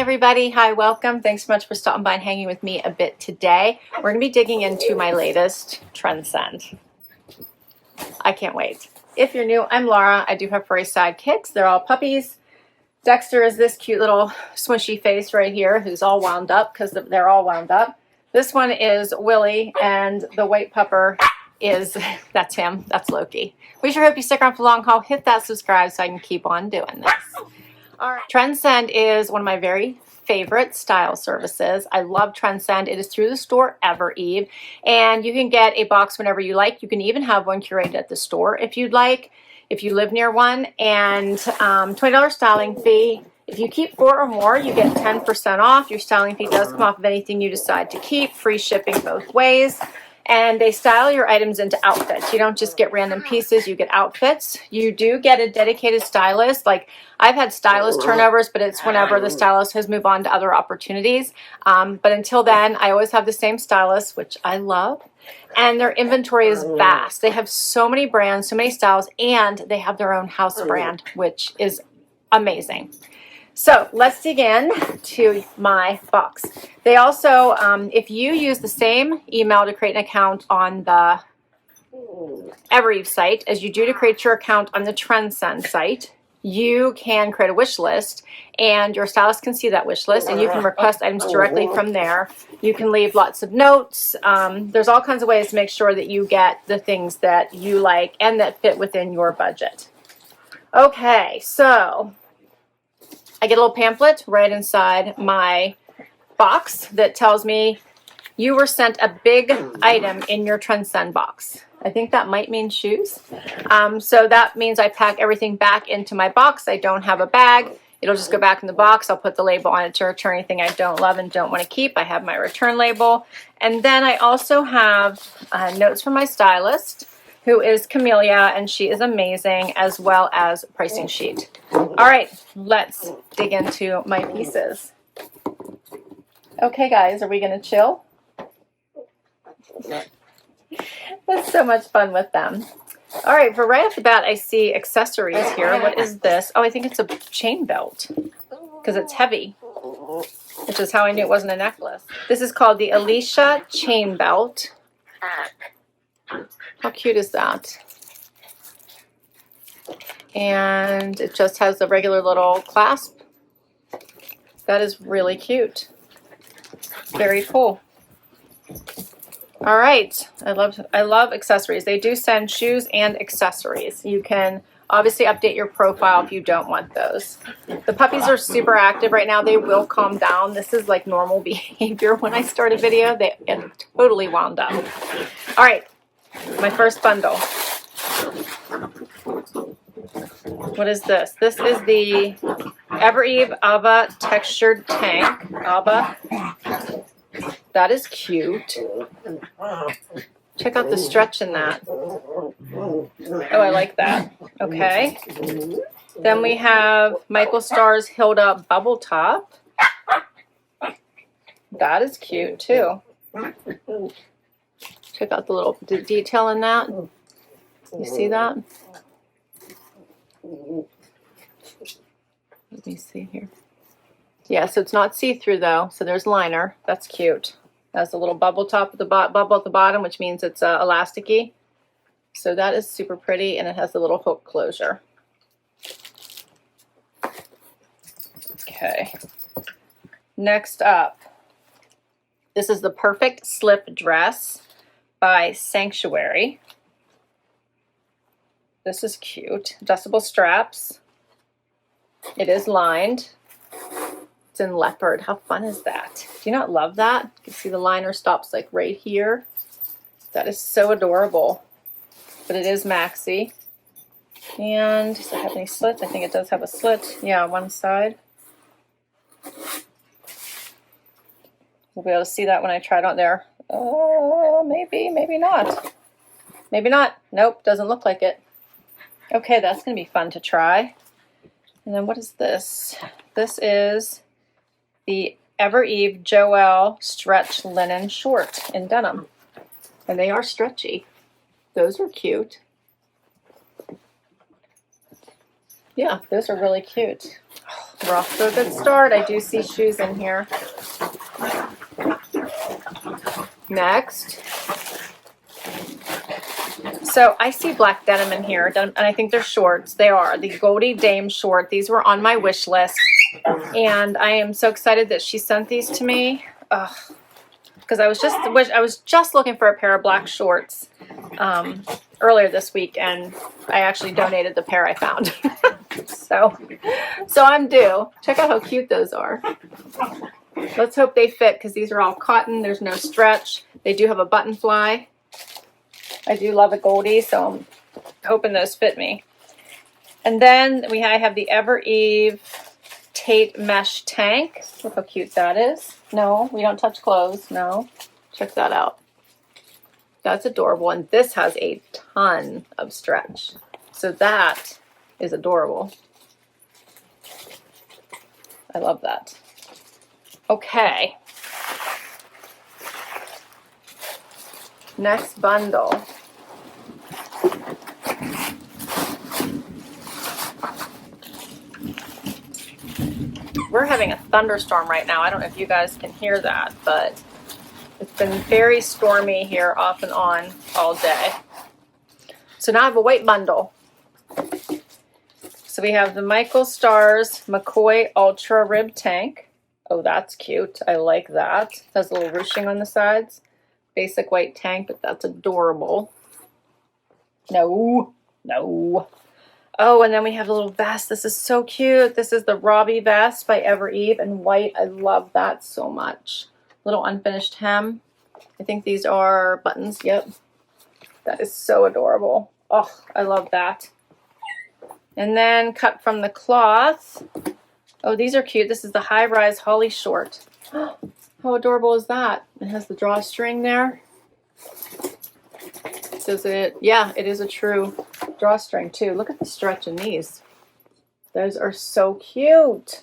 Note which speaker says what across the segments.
Speaker 1: everybody, hi, welcome. Thanks so much for stopping by and hanging with me a bit today. We're going to be digging into my latest Trendsend. I can't wait. If you're new, I'm Laura. I do have furry sidekicks. They're all puppies. Dexter is this cute little smushy face right here who's all wound up because they're all wound up. This one is Willie, and the white pupper is, that's him, that's Loki. We sure hope you stick around for the long haul. Hit that subscribe so I can keep on doing this. All right. Trendsend is one of my very favorite style services. I love Trendsend. It is through the store Eve, and you can get a box whenever you like. You can even have one curated at the store if you'd like, if you live near one, and $20 styling fee. If you keep 4 or more, you get 10% off. Your styling fee does come off of anything you decide to keep. Free shipping both ways. And they style your items into outfits. You don't just get random pieces, you get outfits. You do get a dedicated stylist. Like, I've had stylist turnovers, but it's whenever the stylist has moved on to other opportunities. But until then, I always have the same stylist, which I love. And their inventory is vast. They have so many brands, so many styles, and they have their own house brand, which is amazing. So let's dig in to my box. They also, if you use the same email to create an account on the Eve site as you do to create your account on the Trendsend site, you can create a wish list, and your stylist can see that wish list, and you can request items directly from there. You can leave lots of notes. There's all kinds of ways to make sure that you get the things that you like and that fit within your budget. Okay, so I get a little pamphlet right inside my box that tells me you were sent a big item in your Trendsend box. I think that might mean shoes. So that means I pack everything back into my box. I don't have a bag. It'll just go back in the box. I'll put the label on it to return anything I don't love and don't want to keep. I have my return label. And then I also have notes from my stylist, who is Camellia, and she is amazing, as well as a pricing sheet. All right, let's dig into my pieces. Okay, guys, are we going to chill? It's so much fun with them. All right, for right off the bat, I see accessories here. What is this? Oh, I think it's a chain belt because it's heavy, which is how I knew it wasn't a necklace. This is called the Alicia chain belt. How cute is that? And it just has a regular little clasp. That is really cute. Very cool. All right, I love accessories. They do send shoes and accessories. You can obviously update your profile if you don't want those. The puppies are super active right now. They will calm down. This is like normal behavior. When I start a video, they get totally wound up. All right, my first bundle. What is this? This is the Eve Ava textured tank. Ava. That is cute. Check out the stretch in that. Oh, I like that. Okay. Then we have Michael Starr's Hilda Bubble Top. That is cute too. Check out the little detail in that. You see that? Let me see here. Yeah, so it's not see-through though. So there's liner. That's cute. Has a little bubble top at the bubble at the bottom, which means it's elasticy. So that is super pretty, and it has a little hook closure. Okay. Next up, this is the Perfect Slip Dress by Sanctuary. This is cute. Adjustable straps. It is lined. It's in leopard. How fun is that? Do you not love that? You can see the liner stops like right here. That is so adorable. But it is maxi. And does it have any slits? I think it does have a slit. Yeah, one side. We'll be able to see that when I try it on there. Oh, maybe, maybe not. Maybe not. Nope, doesn't look like it. Okay, that's going to be fun to try. And then what is this? This is the Eve Joelle Stretch Linen Short in denim. And they are stretchy. Those are cute. Yeah, those are really cute. We're off to a good start. I do see shoes in here. Next. So I see black denim in here, and I think they're shorts. They are the Goldie Dame short. These were on my wish list, and I am so excited that she sent these to me. Because I was just looking for a pair of black shorts earlier this week, and I actually donated the pair I found. so I'm due. Check out how cute those are. Let's hope they fit, because these are all cotton. There's no stretch. They do have a button fly. I do love a Goldie, so I'm hoping those fit me. And then I have the Ever Eve Tate mesh tank. Look how cute that is. No, we don't touch clothes. No, check that out. That's adorable, and this has a ton of stretch, so that is adorable. I love that. Okay, next bundle. We're having a thunderstorm right now. I don't know if you guys can hear that, but it's been very stormy here off and on all day. So now I have a white bundle. So we have the Michael Stars McCoy Ultra Rib Tank. Oh, that's cute. I like that. It has a little ruching on the sides. Basic white tank, but that's adorable. No. Oh, and then we have a little vest. This is so cute. This is the Robbie vest by Ever Eve in white. I love that so much. Little unfinished hem. I think these are buttons. Yep. That is so adorable. Oh, I love that. And then cut from the cloth. Oh, these are cute. This is the High Rise Holly Short. How adorable is that? It has the drawstring there. Does it? Yeah, it is a true drawstring too. Look at the stretch in these. Those are so cute.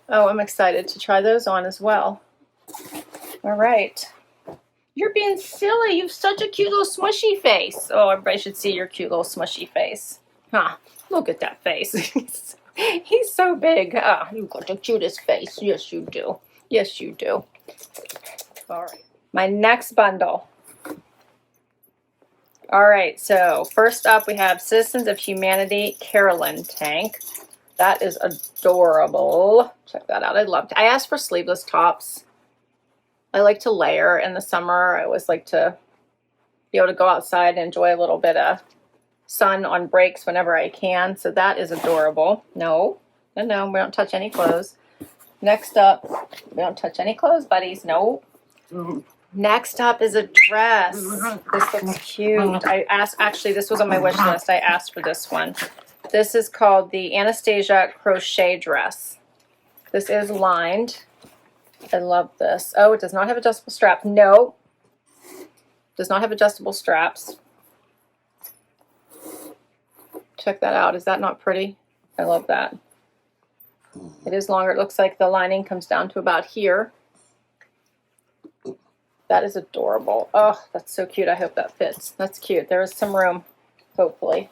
Speaker 1: Oh, I'm excited to try those on as well. All right. You're being silly. You have such a cute little smushy face. Oh, everybody should see your cute little smushy face. Huh. Look at that face. He's so big. Ah, you've got the cutest face. Yes, you do. Yes, you do. All right. My next bundle. All right, so first up we have Citizens of Humanity Carolyn tank. That is adorable. Check that out. I asked for sleeveless tops. I like to layer in the summer. I always like to be able to go outside and enjoy a little bit of sun on breaks whenever I can. So that is adorable. No, we don't touch any clothes. Next up, we don't touch any clothes, buddies. No. Next up is a dress. This looks cute. Actually, this was on my wish list. I asked for this one. This is called the Anastasia crochet dress. This is lined. I love this. Oh, it does not have adjustable straps. No. Does not have adjustable straps. Check that out. Is that not pretty? I love that. It is longer. It looks like the lining comes down to about here. That is adorable. Oh, that's so cute. I hope that fits. That's cute. There is some room, hopefully.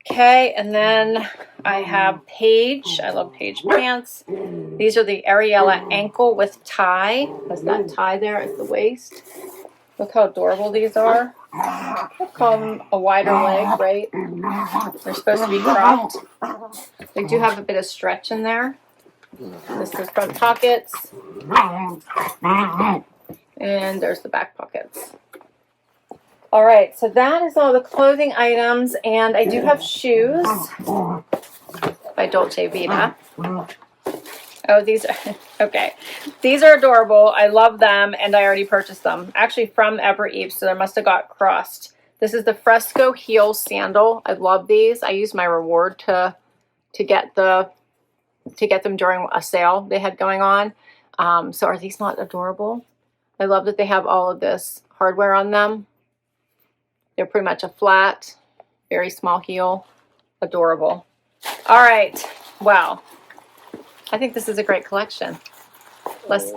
Speaker 1: Okay, and then I have Paige. I love Paige pants. These are the Ariella ankle with tie. Has that tie there at the waist. Look how adorable these are. I'll call them a wider leg, right? They're supposed to be cropped. They do have a bit of stretch in there. This is front pockets. And there's the back pockets. All right, so that is all the clothing items, and I do have shoes by Dolce Vita. Oh, these are, okay. These are adorable. I love them, and I already purchased them. Actually from Ever Eve, so they must have got crossed. This is the Fresco heel sandal. I love these. I used my reward to get them during a sale they had going on. So are these not adorable? I love that they have all of this hardware on them. They're pretty much a flat, very small heel. Adorable. All right. Wow. I think this is a great collection. Let's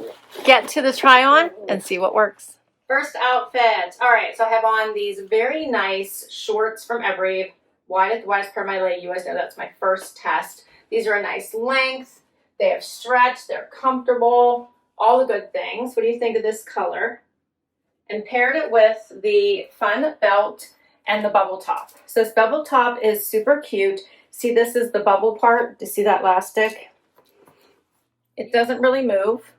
Speaker 1: get to the try on and see what works. First outfit. All right. So I have on these very nice shorts from Ever Eve. wide, the widest part of my leg. You guys know that's my first test. These are a nice length. They have stretch. They're comfortable. All the good things. What do you think of this color? And paired it with the fun belt and the bubble top. So this bubble top is super cute. See, this is the bubble part. Do you see that elastic? It doesn't really move.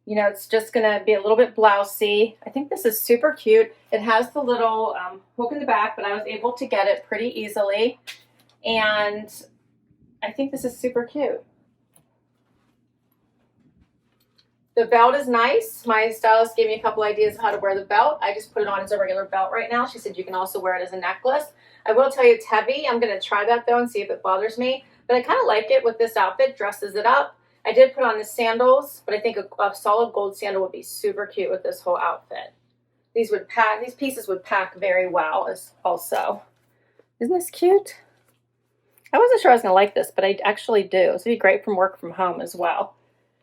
Speaker 1: You know, it's just going to be a little bit blousey. I think this is super cute. It has the little hook in the back, but I was able to get it pretty easily. And I think this is super cute. The belt is nice. My stylist gave me a couple ideas of how to wear the belt. I just put it on as a regular belt right now. She said you can also wear it as a necklace. I will tell you it's heavy. I'm going to try that though and see if it bothers me. But I kind of like it with this outfit. Dresses it up. I did put on the sandals, but I think a solid gold sandal would be super cute with this whole outfit. These pieces would pack very well also. Isn't this cute? I wasn't sure I was going to like this, but I actually do. This would be great from work from home as well.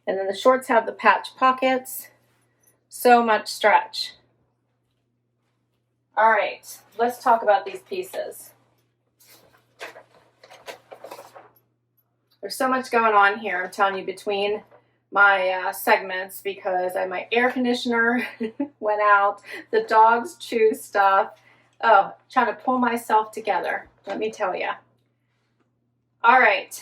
Speaker 1: And then the shorts have the patch pockets. So much stretch. All right, let's talk about these pieces. There's so much going on here, I'm telling you, between my segments because my air conditioner went out, the dogs chew stuff. Oh, trying to pull myself together, let me tell you. All right.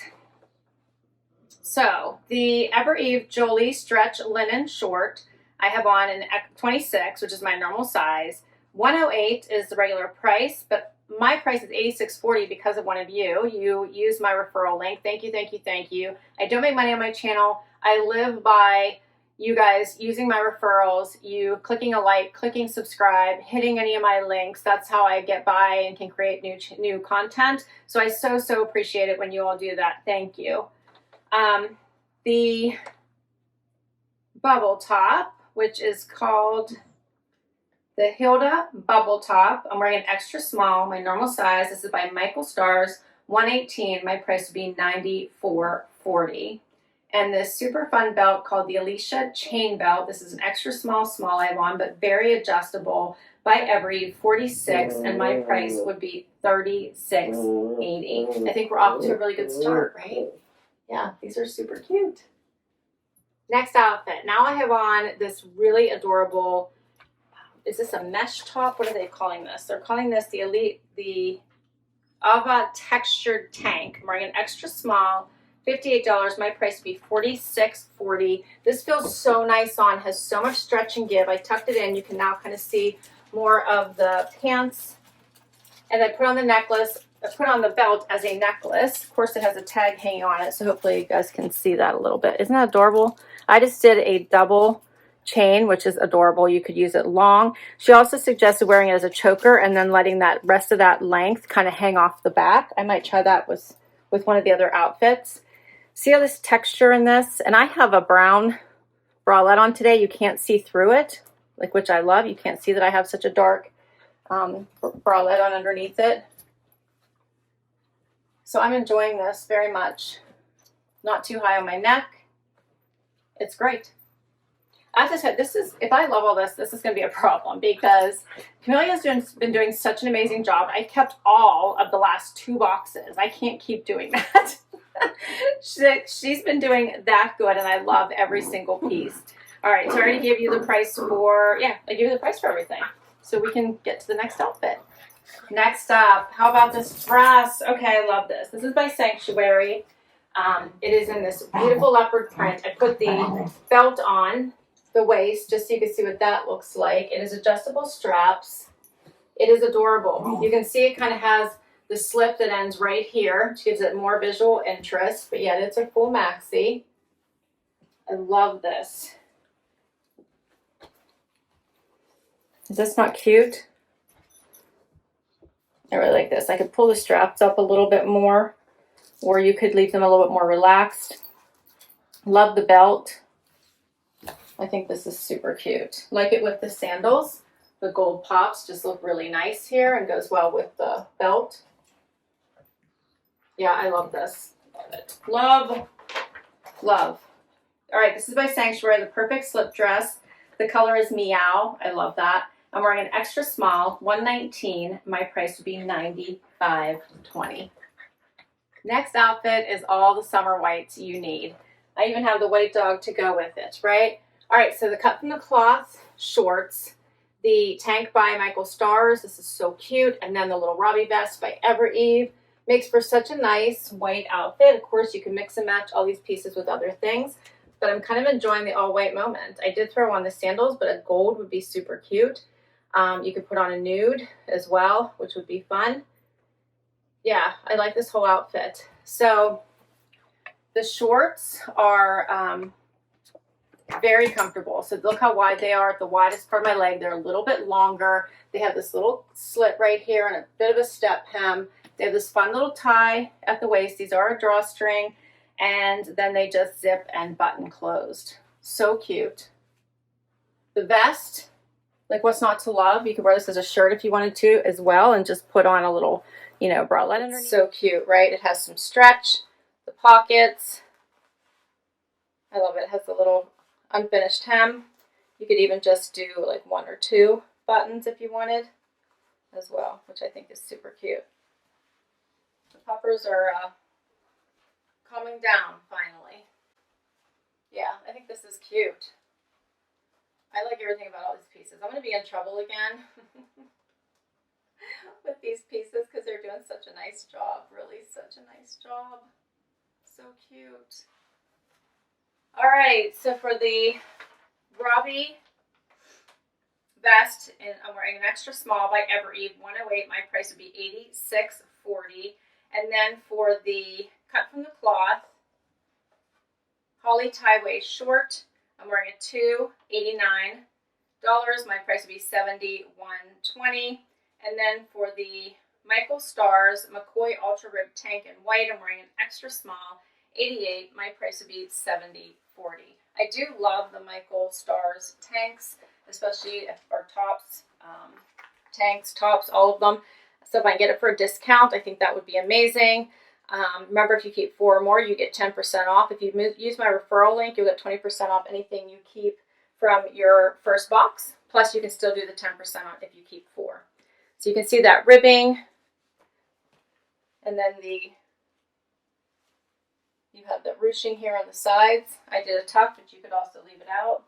Speaker 1: So the Ever Eve Jolie Stretch Linen Short, I have on an 26, which is my normal size. 108 is the regular price, but my price is $86.40 because of one of you. You use my referral link. Thank you, thank you, thank you. I don't make money on my channel. I live by you guys using my referrals, you clicking a like, clicking subscribe, hitting any of my links. That's how I get by and can create new content. So I so appreciate it when you all do that. Thank you. The bubble top, which is called the Hilda Bubble Top. I'm wearing an extra small, my normal size. This is by Michael Stars, 118. My price would be $94.40. And this super fun belt called the Alicia Chain Belt. This is an extra small I have on, but very adjustable by Every 46, and my price would be $36.80. I think we're off to a really good start, right? Yeah, these are super cute. Next outfit. Now I have on this really adorable, is this a mesh top? What are they calling this? They're calling this the Ava Textured Tank. I'm wearing an extra small, $58. My price would be $46.40. This feels so nice on, has so much stretch and give. I tucked it in. You can now kind of see more of the pants. And I put on the necklace. I put on the belt as a necklace. Of course, it has a tag hanging on it, so hopefully you guys can see that a little bit. Isn't that adorable? I just did a double chain, which is adorable. You could use it long. She also suggested wearing it as a choker and then letting that rest of that length kind of hang off the back. I might try that with one of the other outfits. See how this texture in this? And I have a brown bralette on today. You can't see through it, which I love. You can't see that I have such a dark bralette on underneath it. So I'm enjoying this very much. Not too high on my neck. It's great. As I said, if I love all this, this is going to be a problem because Camelia's been doing such an amazing job. I kept all of the last 2 boxes. I can't keep doing that. She's been doing that good, and I love every single piece. All right, so I already gave you the price for, I gave you the price for everything. So we can get to the next outfit. Next up, how about this dress? Okay, I love this. This is by Sanctuary. It is in this beautiful leopard print. I put the belt on the waist just so you can see what that looks like. It is adjustable straps. It is adorable. You can see it kind of has the slip that ends right here, which gives it more visual interest, but yet it's a full maxi. I love this. Is this not cute? I really like this. I could pull the straps up a little bit more, or you could leave them a little bit more relaxed. Love the belt. I think this is super cute. Like it with the sandals. The gold pops just look really nice here and goes well with the belt. Yeah, I love this. Love it. Love, love. All right, this is by Sanctuary, the perfect slip dress. The color is Meow. I love that. I'm wearing an extra small, $119. My price would be $95.20. Next outfit is all the summer whites you need. I even have the white dog to go with it, right? All right, so the cut from the cloth shorts, the tank by Michael Stars. This is so cute. And then the little Robbie vest by Eve. Makes for such a nice white outfit. Of course, you can mix and match all these pieces with other things, but I'm kind of enjoying the all white moment. I did throw on the sandals, but a gold would be super cute. You could put on a nude as well, which would be fun. Yeah, I like this whole outfit. So the shorts are very comfortable. So look how wide they are at the widest part of my leg. They're a little bit longer. They have this little slit right here and a bit of a step hem. They have this fun little tie at the waist. These are a drawstring, and then they just zip and button closed. So cute. The vest, like what's not to love? You could wear this as a shirt if you wanted to as well, and just put on a little, you know, bralette underneath. So cute, right? It has some stretch, the pockets. I love it. It has the little unfinished hem. You could even just do like 1 or 2 buttons if you wanted as well, which I think is super cute. The puffers are calming down finally. Yeah, I think this is cute. I like everything about all these pieces. I'm going to be in trouble again with these pieces because they're doing such a nice job. Really, such a nice job. So cute. All right, so for the Robbie vest, and I'm wearing an extra small by Eve, 108. My price would be $86.40. And then for the cut from the cloth Holly tie waist short, I'm wearing a $289. My price would be $71.20. And then for the Michael Stars McCoy Ultra Rib Tank in white, I'm wearing an extra small, $88. My price would be $70.40. I do love the Michael Stars tanks, especially our tops, tanks, tops, all of them. So if I get it for a discount, I think that would be amazing. Remember, if you keep 4 or more, you get 10% off. If you use my referral link, you'll get 20% off anything you keep from your first box. Plus, you can still do the 10% off if you keep 4. So you can see that ribbing. And then you have the ruching here on the sides. I did a tuck, but you could also leave it out.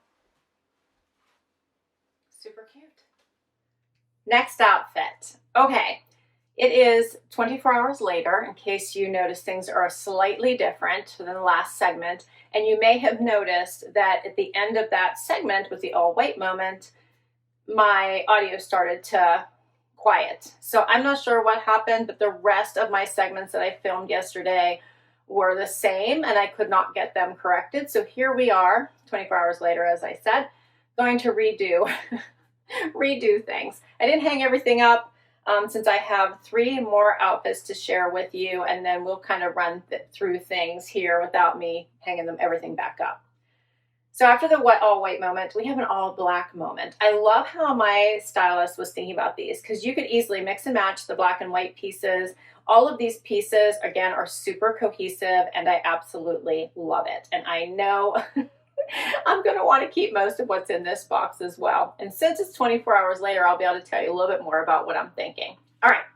Speaker 1: Super cute. Next outfit. Okay. It is 24 hours later, in case you notice things are slightly different than the last segment. And you may have noticed that at the end of that segment with the all white moment, my audio started to quiet. So I'm not sure what happened, but the rest of my segments that I filmed yesterday were the same and I could not get them corrected. So here we are, 24 hours later, as I said, going to redo things. I didn't hang everything up. Since I have 3 more outfits to share with you, and then we'll kind of run through things here without me hanging everything back up. So after the all white moment, we have an all black moment. I love how my stylist was thinking about these because you could easily mix and match the black and white pieces. All of these pieces, again, are super cohesive, and I absolutely love it. And I know I'm going to want to keep most of what's in this box as well. And since it's 24 hours later, I'll be able to tell you a little bit more about what I'm thinking. All right.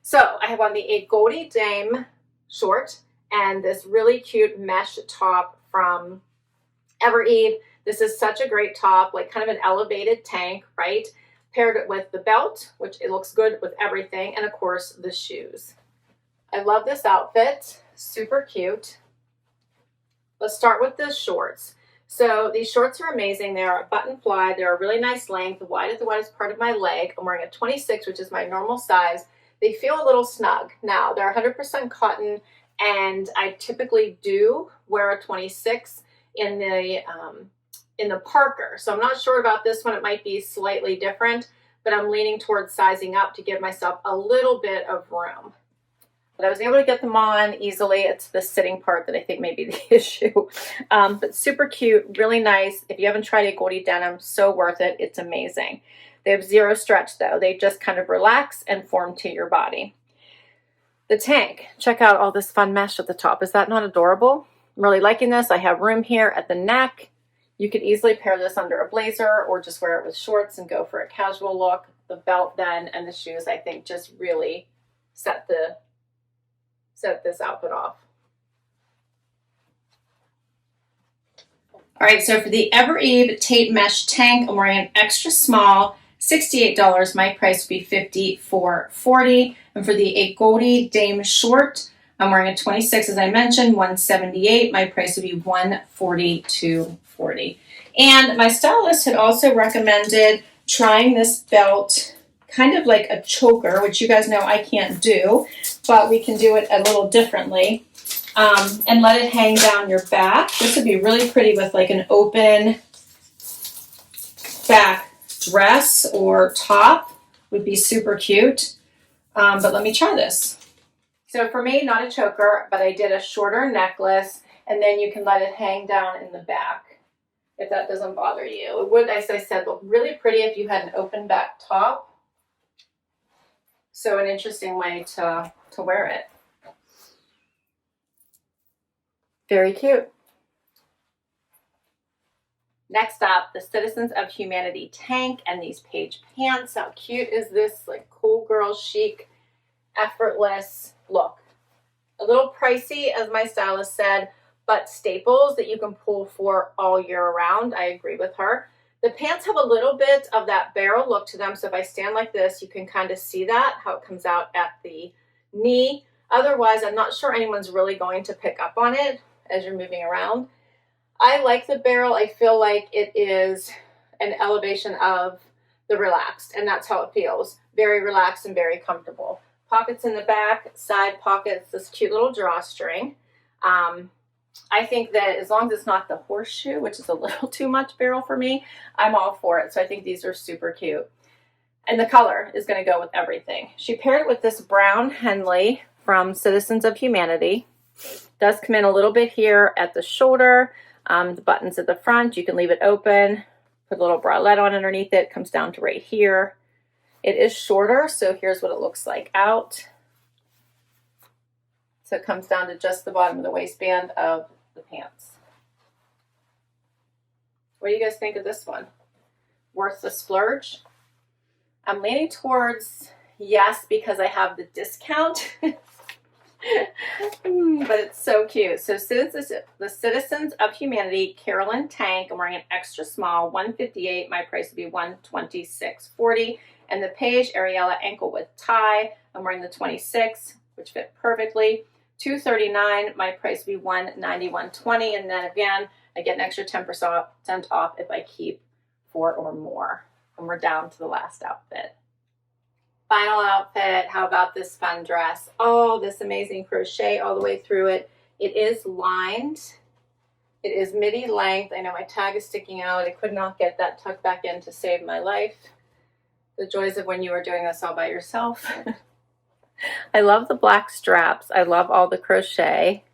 Speaker 1: So I have on a Goldie Dame short and this really cute mesh top from Eve. This is such a great top, like kind of an elevated tank, right? Paired it with the belt, which it looks good with everything. And of course, the shoes. I love this outfit. Super cute. Let's start with the shorts. So these shorts are amazing. They are a button fly. They're a really nice length, wide at the widest part of my leg. I'm wearing a 26, which is my normal size. They feel a little snug. Now, they're 100% cotton, and I typically do wear a 26 in the Parker. So I'm not sure about this one. It might be slightly different, but I'm leaning towards sizing up to give myself a little bit of room. But I was able to get them on easily. It's the sitting part that I think may be the issue. But super cute, really nice. If you haven't tried a Goldie denim, so worth it. It's amazing. They have 0 stretch though. They just kind of relax and form to your body. The tank, check out all this fun mesh at the top. Is that not adorable? I'm really liking this. I have room here at the neck. You could easily pair this under a blazer or just wear it with shorts and go for a casual look. The belt then and the shoes, I think, just really set this outfit off. All right, so for the Ever Eve Tate Mesh Tank, I'm wearing an extra small, $68. My price would be $54.40. And for the A Goldie Dame Short, I'm wearing a 26, as I mentioned, $178. My price would be $142.40. And my stylist had also recommended trying this belt kind of like a choker, which you guys know I can't do, but we can do it a little differently. And let it hang down your back. This would be really pretty with like an open back dress or top. Would be super cute. But let me try this. So for me, not a choker, but I did a shorter necklace, and then you can let it hang down in the back if that doesn't bother you. It would, as I said, look really pretty if you had an open back top. So an interesting way to wear it. Very cute. Next up, the Citizens of Humanity tank and these page pants. How cute is this? Like cool girl chic, effortless look. A little pricey, as my stylist said, but staples that you can pull for all year round. I agree with her. The pants have a little bit of that barrel look to them. So if I stand like this, you can kind of see that, how it comes out at the knee. Otherwise, I'm not sure anyone's really going to pick up on it as you're moving around. I like the barrel. I feel like it is an elevation of the relaxed, and that's how it feels. Very relaxed and very comfortable. Pockets in the back, side pockets, this cute little drawstring. I think that as long as it's not the horseshoe, which is a little too much barrel for me, I'm all for it. So I think these are super cute. And the color is going to go with everything. She paired it with this brown Henley from Citizens of Humanity. Does come in a little bit here at the shoulder. The buttons at the front, you can leave it open, put a little bralette on underneath it, comes down to right here. It is shorter, so here's what it looks like out. So it comes down to just the bottom of the waistband of the pants. What do you guys think of this one? Worth the splurge? I'm leaning towards yes, because I have the discount. But it's so cute. So the Citizens of Humanity Carolyn tank, I'm wearing an extra small, $158. My price would be $126.40. And the Paige Ariella ankle width tie, I'm wearing the 26, which fit perfectly. $239. My price would be $191.20. And then again, I get an extra 10% off if I keep 4 or more. And we're down to the last outfit. Final outfit, how about this fun dress? Oh, this amazing crochet all the way through it. It is lined. It is midi length. I know my tag is sticking out. I could not get that tucked back in to save my life. The joys of when you are doing this all by yourself. I love the black straps. I love all the crochet.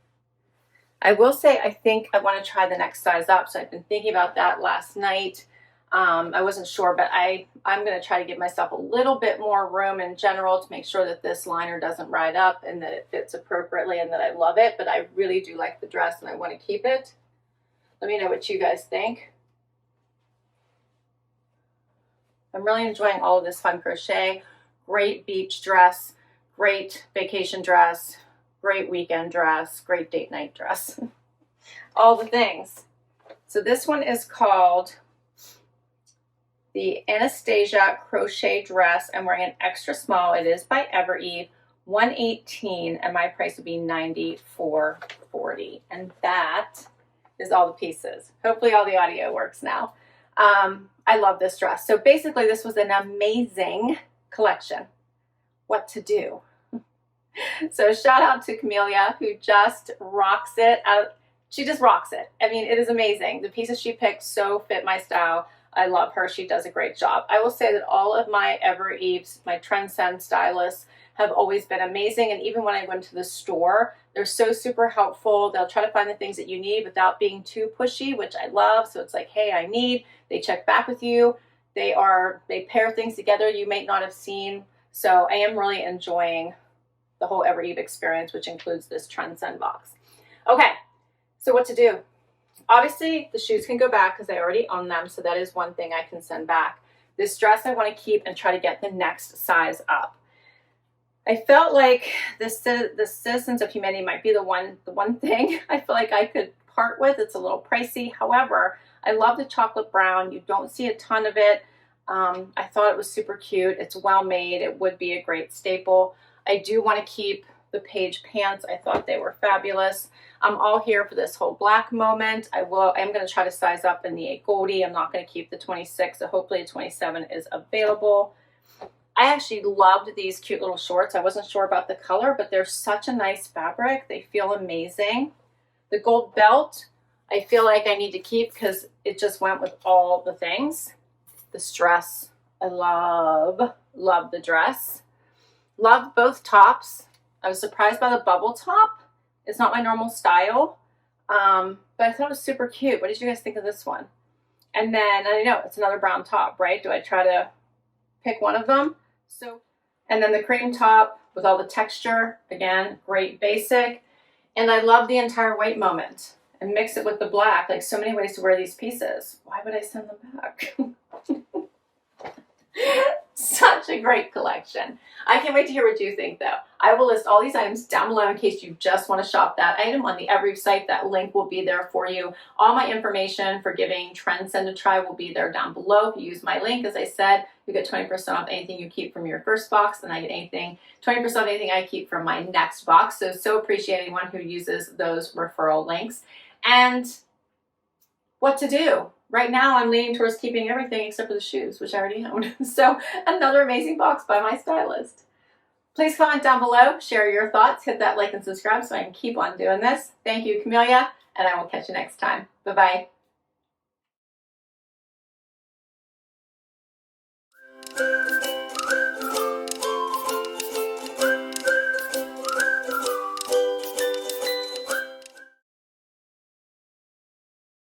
Speaker 1: I will say I think I want to try the next size up. So I've been thinking about that last night. I wasn't sure, but I'm going to try to give myself a little bit more room in general to make sure that this liner doesn't ride up and that it fits appropriately and that I love it. But I really do like the dress and I want to keep it. Let me know what you guys think. I'm really enjoying all of this fun crochet. Great beach dress, great vacation dress, great weekend dress, great date night dress. All the things. So this one is called the Anastasia crochet dress. I'm wearing an extra small. It is by Ever Eve, $118, and my price would be $94.40. And that is all the pieces. Hopefully all the audio works now. I love this dress. So basically this was an amazing collection. What to do? So shout out to Camelia, who just rocks it out. She just rocks it. I mean, it is amazing. The pieces she picked so fit my style. I love her. She does a great job. I will say that all of my Ever Eves, my Trendsend stylists, have always been amazing. And even when I went to the store, they're so super helpful. They'll try to find the things that you need without being too pushy, which I love. So it's like, hey, I need. They check back with you. They pair things together you may not have seen. So I am really enjoying the whole Ever Eve experience, which includes this Trendsend box. Okay, so what to do? Obviously, the shoes can go back because I already own them, so that is one thing I can send back. This dress I want to keep and try to get the next size up. I felt like the Citizens of Humanity might be the one thing I feel like I could part with. It's a little pricey. However, I love the chocolate brown. You don't see a ton of it. I thought it was super cute. It's well made. It would be a great staple. I do want to keep the Paige pants. I thought they were fabulous. I'm all here for this whole black moment. I'm going to try to size up in the 8 Goldie. I'm not going to keep the 26, so hopefully a 27 is available. I actually loved these cute little shorts. I wasn't sure about the color, but they're such a nice fabric. They feel amazing. The gold belt, I feel like I need to keep because it just went with all the things. This dress, I love the dress. Loved both tops. I was surprised by the bubble top. It's not my normal style, but I thought it was super cute. What did you guys think of this one? And then, I know, it's another brown top, right? Do I try to pick one of them? And then the cream top with all the texture, again, great basic. And I love the entire white moment and mix it with the black. Like, so many ways to wear these pieces. Why would I send them back? Such a great collection. I can't wait to hear what you think, though. I will list all these items down below in case you just want to shop that item on the Every site. That link will be there for you. All my information for giving Trendsend a try will be there down below. If you use my link, as I said, you get 20% off anything you keep from your first box, and I get 20% off anything I keep from my next box. So appreciate anyone who uses those referral links. And what to do? Right now, I'm leaning towards keeping everything except for the shoes, which I already own. So another amazing box by my stylist. Please comment down below, share your thoughts, hit that like and subscribe so I can keep on doing this. Thank you, Camellia, and I will catch you next time. Bye-bye.